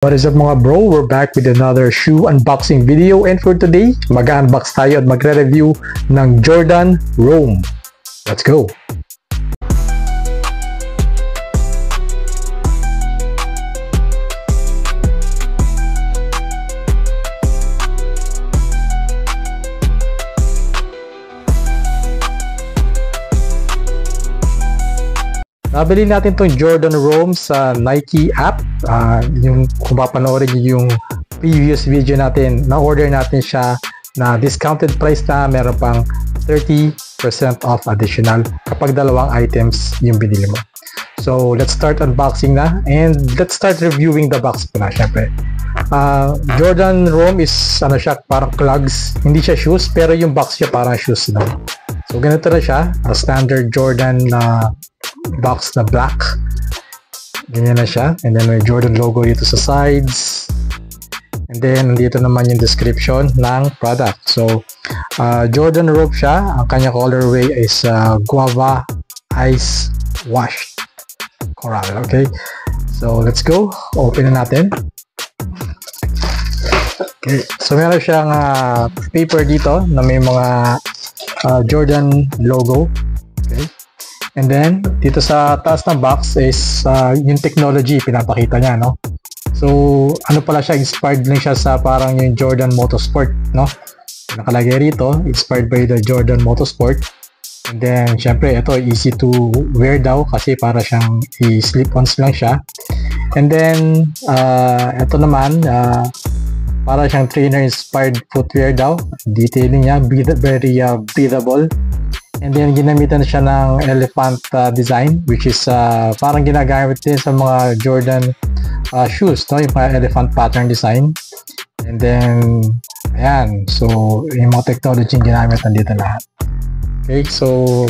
What is up mga bro? We're back with another shoe unboxing video, and for today, mag-unbox tayo at magre-review ng Jordan Rome. Let's go! Nabili natin tong Jordan Rome sa Nike app. Yung kung papanoorin niyo yung previous video natin, na-order natin siya na discounted price na meron pang 30% off additional kapag dalawang items yung binili mo. So, let's start unboxing na and let's start reviewing the box po na syempre. Jordan Rome is siya, parang clogs. Hindi siya shoes pero yung box siya parang shoes na. So, ganito na siya. Standard Jordan box na black. Ganyan na siya. And then may Jordan logo dito sa sides. And then dito naman yung description ng product. So Jordan Rome siya. Ang kanya colorway is guava ice washed coral. Okay, so let's go. Open na natin. Okay, so meron siyang paper dito na may mga Jordan logo. Okay. And then, dito sa taas ng box is yung technology pinapakita niya, no? So, ano pala siya, inspired lang siya sa parang yung Jordan Motorsport, no? Nakalagay rito, inspired by the Jordan Motorsport. And then, syempre, ito, easy to wear daw kasi para siyang i-slip-ons lang siya. And then, ito naman, para siyang trainer-inspired footwear daw. Detailing niya, very breathable. And then, ginamitan siya ng elephant design, which is parang ginagamit din sa mga Jordan shoes, no? Yung mga elephant pattern design. And then, ayan. So, yung mga technology yung ginamit nandito lahat. Okay, so,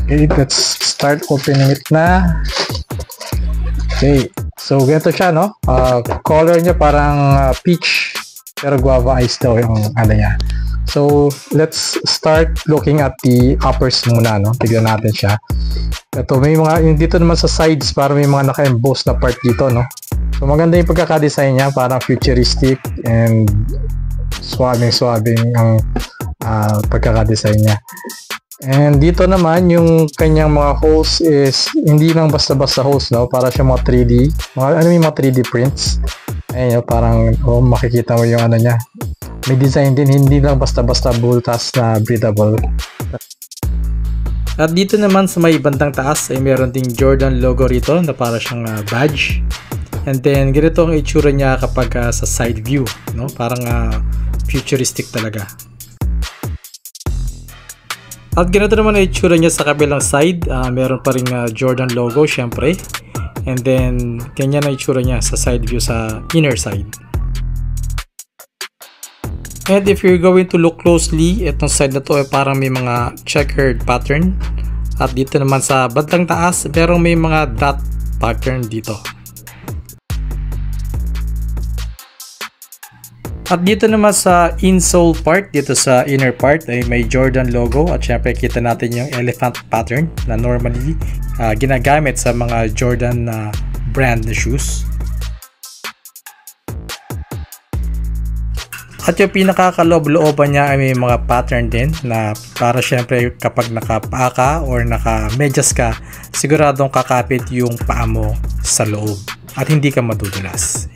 okay, let's start opening it na. Okay, so, ganito siya, no? Color niya parang peach, pero guava ice daw yung ano niya. So, let's start looking at the uppers muna, no? Tignan natin siya. Ito, may mga, yung dito naman sa sides, parang may mga naka-emboss na part dito, no? So, maganda yung pagkakadesign niya, parang futuristic and swabing ang pagkakadesign niya. And dito naman, yung kanyang mga holes is, hindi lang basta-basta holes, no? Para siya mga 3D, yung mga 3D prints. Ayun, parang, makikita mo yung ano niya. May design din, hindi lang basta-basta bultas na breathable. At dito naman sa may bandang taas ay meron ding Jordan logo rito na para siyang badge. And then ganito ang itsura niya kapag sa side view, no? Parang futuristic talaga. At ganito naman ang itsura niya sa kabilang side. Meron pa ring Jordan logo syempre. And then ganyan ang itsura niya sa side view sa inner side. And if you're going to look closely, itong side na to ay parang may mga checkered pattern. At dito naman sa bandang taas, pero may mga dot pattern dito. At dito naman sa insole part, dito sa inner part ay may Jordan logo. At syempre kita natin yung elephant pattern na normally ginagamit sa mga Jordan brand na shoes. At yung pinakakaloob-looban niya ay may mga pattern din na para syempre kapag nakapaa ka or naka-medyas ka, siguradong kakapit yung paa mo sa loob at hindi ka madudulas.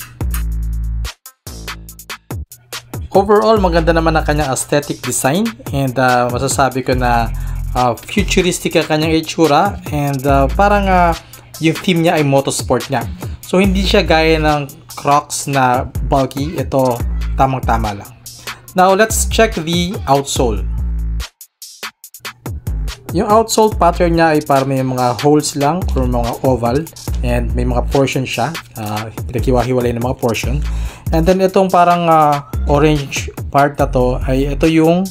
Overall, maganda naman ang kanyang aesthetic design and masasabi ko na futuristic ang kanyang itsura and parang yung theme niya ay motorsport niya. So hindi siya gaya ng Crocs na bulky, ito tamang-tama lang. Now, let's check the outsole. Yung outsole pattern niya ay parang may mga holes lang or mga oval and may mga portion siya. Pinaghiwa-hiwalay ng mga portion. And then itong parang orange part na to ay ito yung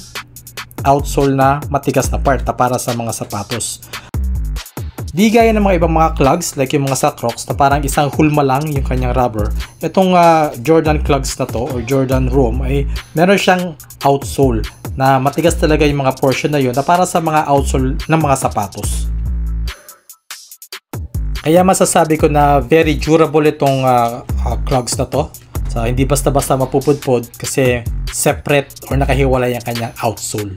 outsole na matigas na part para sa mga sapatos. Di gaya ng mga ibang mga clogs like yung mga sa Crocs na parang isang hulma lang yung kanyang rubber. Itong Jordan clogs na to or Jordan Rome ay meron siyang outsole na matigas talaga yung mga portion na yun na para sa mga outsole ng mga sapatos. Kaya masasabi ko na very durable itong clogs na to. So, hindi basta-basta mapupudpod kasi separate or nakahiwalay ang kanyang outsole.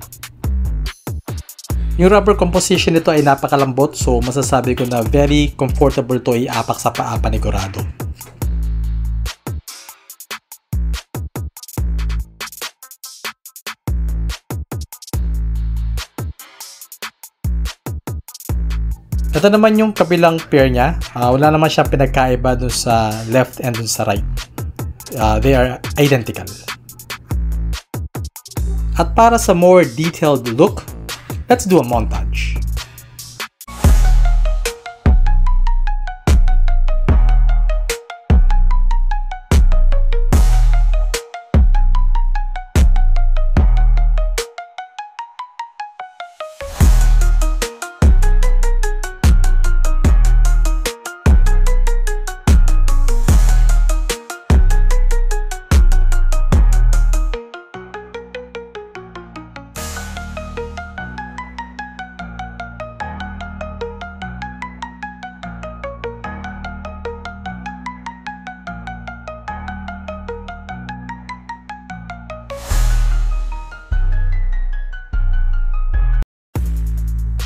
Yung rubber composition nito ay napakalambot, so masasabi ko na very comfortable to iapak sa paa panigurado. Ito naman yung kabilang pair niya. Wala naman siyang pinagkaiba dun sa left and dun sa right. They are identical. At para sa more detailed look, let's do a montage.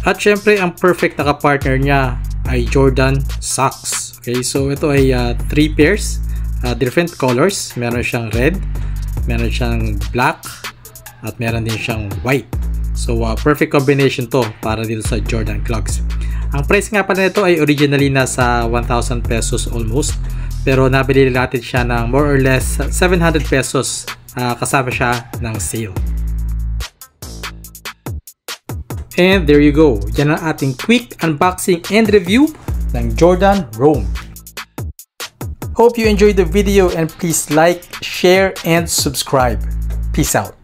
At syempre, ang perfect na kapartner niya ay Jordan socks. Okay, so ito ay 3 pairs, different colors. Meron siyang red, meron siyang black, at meron din siyang white. So perfect combination to para dito sa Jordan clogs. Ang price nga pala nito ay originally nasa 1,000 pesos almost, pero nabili natin siya ng more or less 700 pesos kasama siya ng sale. And there you go. Yan ang ating quick unboxing and review ng Jordan Roam. Hope you enjoyed the video and please like, share, and subscribe. Peace out.